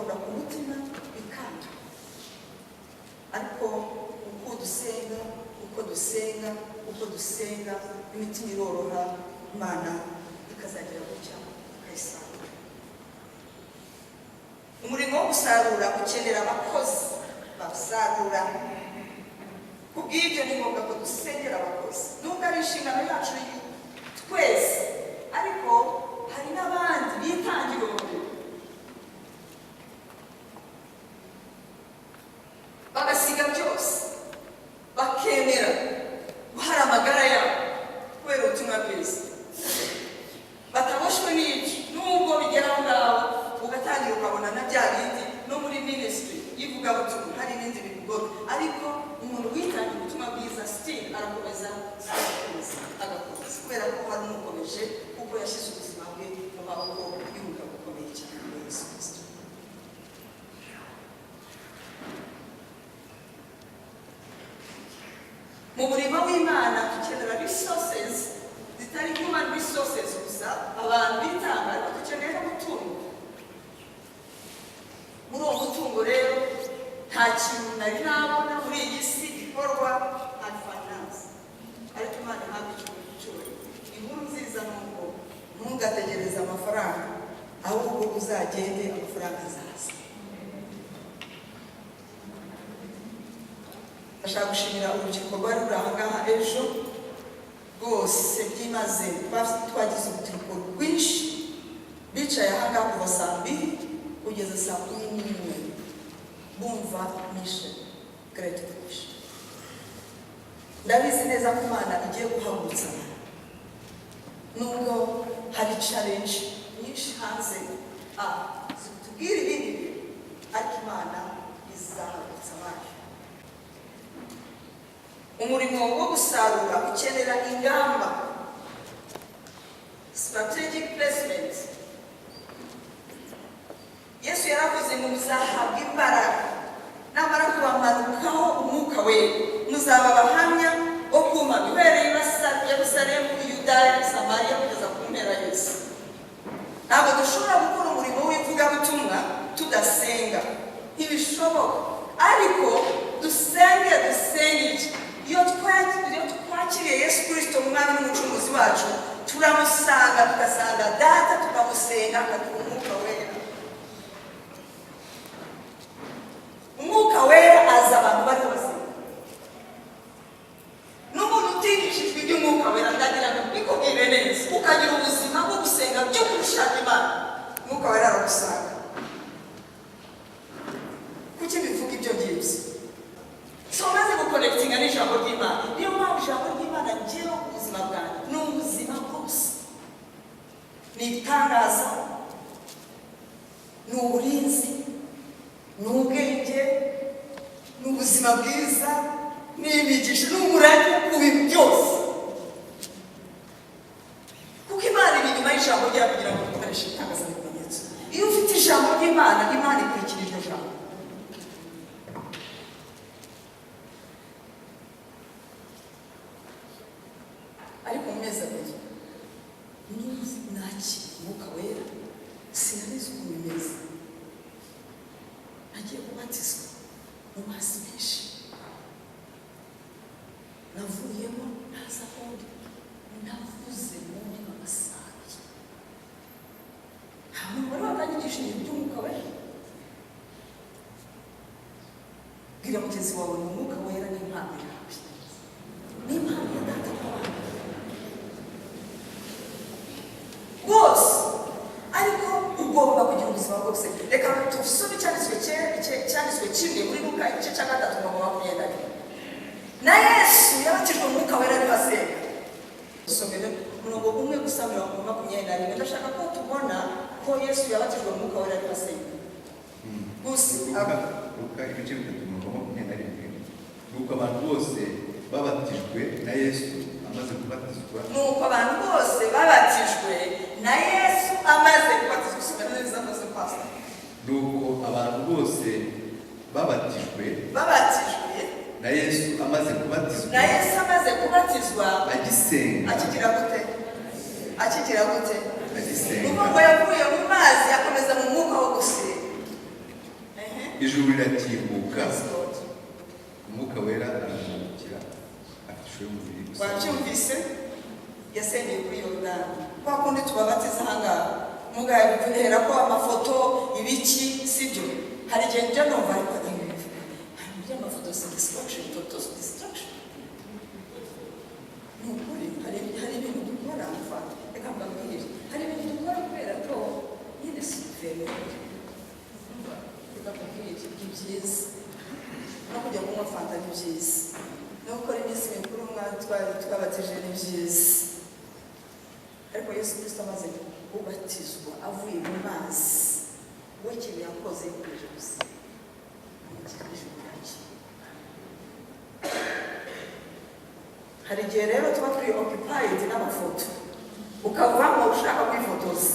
bigakunda ku mutima bikanga. Ariko uko dusenga imitima iroroha, Imana ikazagira gutya ikayisarura. Umurimo wo gusarura ukenera abakozi basarura. Kubw'ibyo ni ngombwa ko dusengera abakozi, nubwo ari inshingano yacu twese, ariko hari n'abandi bitangira umurimo bagasiga byose bakemera guhara amagara yabo kubera ubutumwa bwiza, bataboshwe n'ibyo. Nubwo bigera aho ngaho ugatangira ukabona na bya bindi no muri ministry y'ivugabutumwa hari n'indi bigora, ariko umuntu witangira ubutumwa bwiza still arakomeza agakomeza kubera ko hari umukomeje, kuko yashyize ubuzima bwe mu maboko y'umugabo ukomeye cyane muri Yesu Kristo. Mu murimo w'Imana dukenera resources zitari human resources gusa abantu bitanga, ariko dukenera n'umutungo. Muri uwo mutungo rero nta kintu nari nabona muri iyi si gikorwa nta finance, ariko Imana ihabwa icyubahiro. Inkuru nziza ni uko ntugategereze amafaranga, ahubwo uzagende amafaranga azaza. Ndashaka gushimira urubyiruko rwari ruri aha ngaha ejo rwose byimaze, twagize urubyiruko rwinshi bicaye aha ngaha kuva saa 2 kugeza saa 11 bumva mission, great mission. Ndabizi neza ko Imana igiye guhagurutsa nubwo hari challenge nyinshi hanze zitubwira ibindi, ariko Imana izahagurutsa abantu. Umurimo wo gusarura ukenera ingamba, strategic placement. Yesu yaravuze ngo muzahabwa imbaraga namara kubamanukaho umwuka we, muzaba abahamya bo kuma bibereye Yerusalemu, Yudaya, Samariya kugeza ku mpera y'isi. Ntabwo dushobora gukora umurimo w'ivugabutumwa tudasenga, ntibishoboka. Ariko dusenge iyo twakiriye Yesu Kristo umwami n'umucunguzi wacu, turamusanga tugasanga data, tukamusenga akaduha umwuka wera. Umwuka wera aza abantu bari basenga. N'umuntu utigishijwe iby'umwuka wera ndagira ngo bikubwire neza, ukagira ubuzima bwo gusenga byo gushaka Imana, umwuka wera aragusanga. Kuki bivuga ibyo ngibyo? So maze guconnectinga n'ijambo ry'Imana, niyo mpamvu ijambo ry'Imana njyewe ku buzima bwanjye ni ubuzima bwose, ni itangaza, ni uburinzi, ni ubwenge, ni ubuzima bwiza, ni imigisha, ni umurage ku bintu byose, kuko Imana iri inyuma y'ijambo ryayo kugira ngo dukoreshe itangaza n'ibimenyetso. Iyo ufite ijambo ry'Imana, Imana ikurikira iryo jambo. Ariko mu mezi abiri nakira umwuka wera, sinarizi uko bimeze. Nagiye kubatizwa mu mazi menshi, navuyemo ntaza kundi, navuze mu ndimi amasaha. Nta muntu wari wakanyigisha ibintu by'umwuka wera. Bwira mugenzi wawe ngo umwuka wera ni impano yawe, ni impano ya Data w'abantu bose, ariko ugomba kugira ubuzima bwose. Reka tusome cyanditswe kimwe muri Luka igice cya 3:20. Na Yesu yabatijwe umwuka wera ari basenga. Dusomere umurongo umwe gusa 20:21. Ndashaka ko tubona ko Yesu yabatijwe umwuka wera ari basenga. Gusa Luka igice 3:21. Nuko abantu bose babatijwe na Yesu amaze kubatizwa. Nuko abantu bose babatijwe na Yesu amaze kubatizwa. Usomere neza maze pastor. Nuko abantu bose babatijwe na Yesu amaze kubatizwa agisenga. Akigira gute? Agisenga. Nuko ngo yavuye mu mazi akomeza mu mwuka wo gusenga. ijuru riratimbuka, Praise God. umwuka wera aramurikira afite ishusho y'umubiri gusa. Wabyumvise yasengeye kuri Yorodani kwa kundi tubabatiza ahangaha mugaya guhera ko amafoto ibiki sibyo hari igihe njya numva ariko amafoto si distraction, photos distraction. Ni ukuri hari ibintu dukora mfata reka mbabwire hari ibintu dukora kubera ko nyine si vemewe reka mbabwire ni byiza no kujya kunywa fanta ni byiza no gukora iminsi mikuru twabatije ni byiza ariko Yesu Kristo amaze kubatizwa avuye mu mazi we ikintu yakoze yikomeje gusa amukikije umurage. Hari igihe rero tuba turi occupied n'amafoto ukavamo ushaka kwifotoza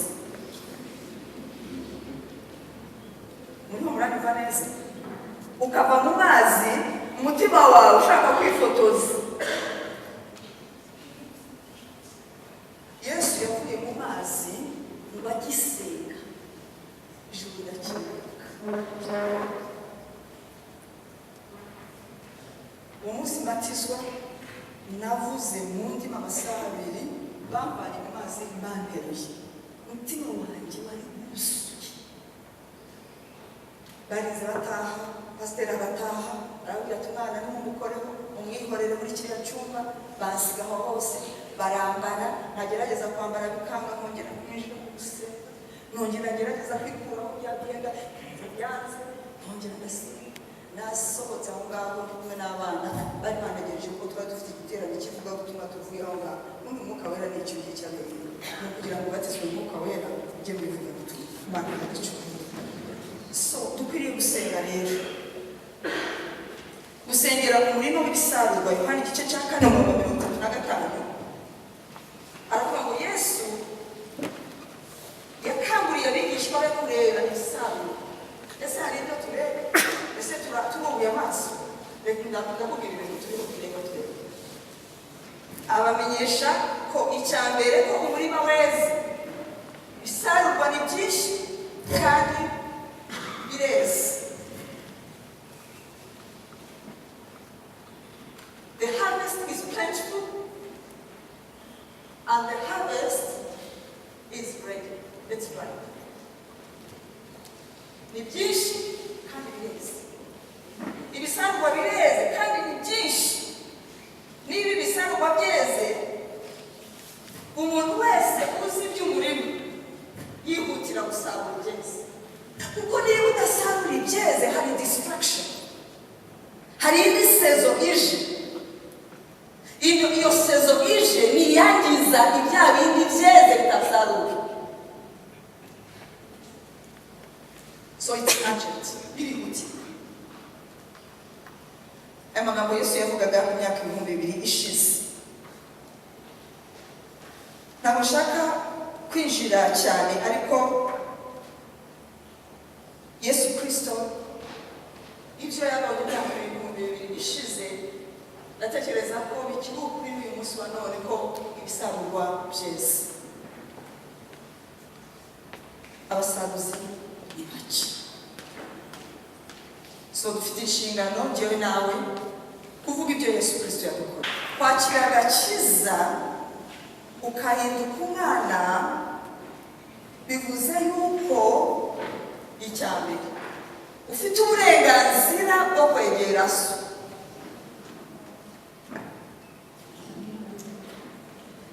muriho muranyumva neza ukava mu mazi umutima wawe ushaka kwifotoza. Yesu yavuye mu mazi ngo agisenga ijuru rirakinguka. Uwo munsi mbatizwa navuze mu ndimi amasaha 2 bambanye mu mazi banteruye umutima wanjye wari wuzuye. Barize bataha pasiteri agataha arabwira ati umwana nimumukoreho umwihorere muri kiriya cyumba basigaho hose barambara ntagerageza kwambara bikanga nkongera kwinjira mu gusenga nongera ngerageza kwikuraho byagenda byanze nongera ndasenga nasohotse aho ngaho kumwe n'abana bari banagejeje ko twari dufite igiterane kivuga gutuma tuvuye aho ngaho n'undi mwuka wera ni ikintu cy'abiri ni ukugira ngo batizwe umwuka wera ujye bivuga gutuma imana iraducunga. So dukwiriye gusenga rero gusengera mu murima w'ibisarurwa Yohana igice cya 4:35 aravuga ngo Yesu yakanguriye abigishwa be kureba ibisarurwa. Ese hari ibyo turebe? Ese turubuye amaso? Reka ndakubwira ibintu turi kureba turebe. Abamenyesha ko icya mbere ko umurima weze ibisarurwa ni byinshi kandi bireze. The harvest is plentiful and the harvest is ready. It's right. Ni byinshi kandi bireze. Ibisarurwa bireze kandi ni byinshi. Niba ibisarurwa byeze umuntu wese uzi iby'umurima yihutira gusarura ibyeze. Kuko niba udasarura ibyeze hari distraction. Hari indi sezo ije. Iyo sezo ije niyangiza ibya bindi byeze bitasarura. So it's urgent. Birihuti. Aya magambo Yesu yavugaga mu myaka 2000 ishize. Ntabwo nshaka kwinjira cyane ariko Yesu Kristo ibyo yabaye imyaka 2000 ishize natekereza ko bikiri kuri uyu munsi wa none ko ibisarurwa byeze. Abasaruzi ni bake. So dufite inshingano njyewe nawe kuvuga ibyo Yesu Kristo yadukora. Kwakira agakiza ukahinduka umwana bivuze yuko icyambere ufite uburenganzira bwo kwegera so.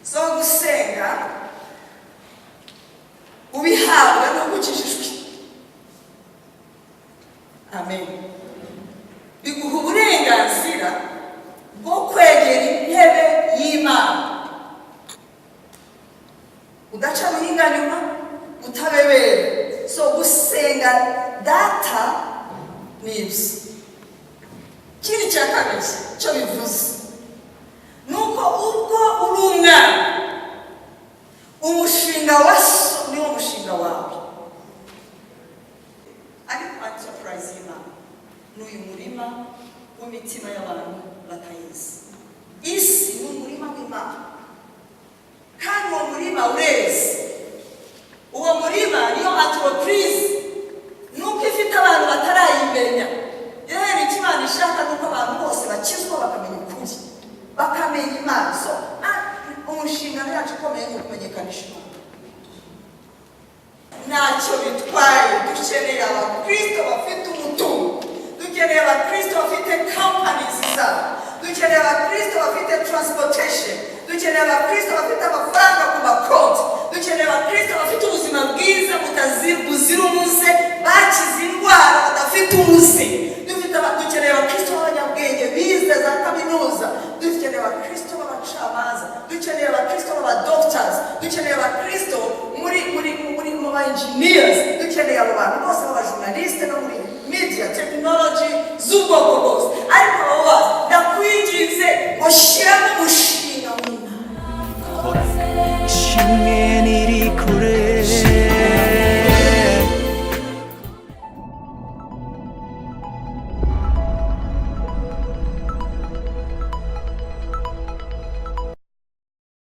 So gusenga ubihabwa no gukijijwe. Amen. Biguha uburenganzira bwo kwegera intebe y'Imana udaca muhinga nyuma utabebera. So gusenga data nibyo. Kiri cya kabiri cyo bivuze nuko ubwo uri umwana umushinga wa so niwo mushinga wawe. Ariko enterprise y'Imana n'uyu murima w'imitima y'abantu batayizi. Isi ni umurima w'Imana kandi uwo murima ureze. Uwo murima niyo entreprise nuko ifite abantu batarayizi barabimenya. Rero ikimana ishaka nuko abantu bose bakizwa bakamenya ukuri, bakamenya Imana. So umushinga yacu ukomeye ni ukumenyekanisha Imana. Ntacyo bitwaye, dukeneye abakristo bafite umutungo, dukeneye abakristo bafite companies zabo, dukeneye abakristo bafite transportation, dukeneye abakristo bafite amafaranga ku makonti, dukeneye abakristo bafite ubuzima bwiza buzira umuze, bakize indwara badafite umuze. Dukeneye abakristo b'abanyabwenge bize za kaminuza, dukeneye abakristo b'abacamanza, dukeneye abakristo b'abadoctors, dukeneye abakristo mu ba engineers, dukeneye abo bantu bose b'abajournaliste no muri media technology z'ubwoko